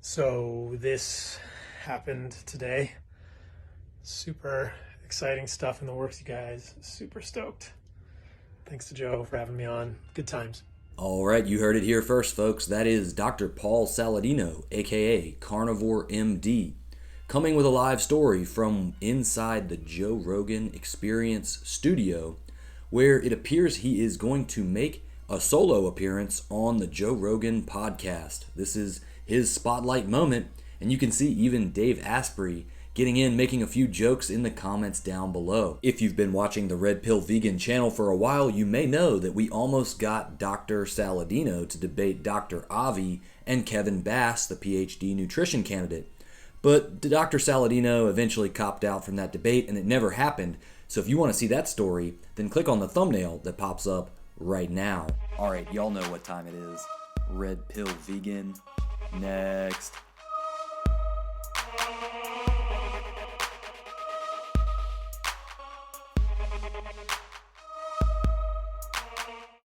So this happened today. Super exciting stuff in the works, you guys. Super stoked. Thanks to Joe for having me on. Good times. All right, you heard it here first, folks. That is Dr. Paul Saladino, aka CarnivoreMD, coming with a live story from inside the Joe Rogan Experience studio, where it appears he is going to make a solo appearance on the Joe Rogan podcast. This is his spotlight moment, and you can see even Dave Asprey getting in, making a few jokes in the comments down below. If you've been watching the Red Pill Vegan channel for a while, you may know that we almost got Dr. Saladino to debate Dr. Avi and Kevin Bass, the PhD nutrition candidate. But Dr. Saladino eventually copped out from that debate, and it never happened. So if you want to see that story, then click on the thumbnail that pops up right now. All right, y'all know what time it is. Red Pill Vegan. Next.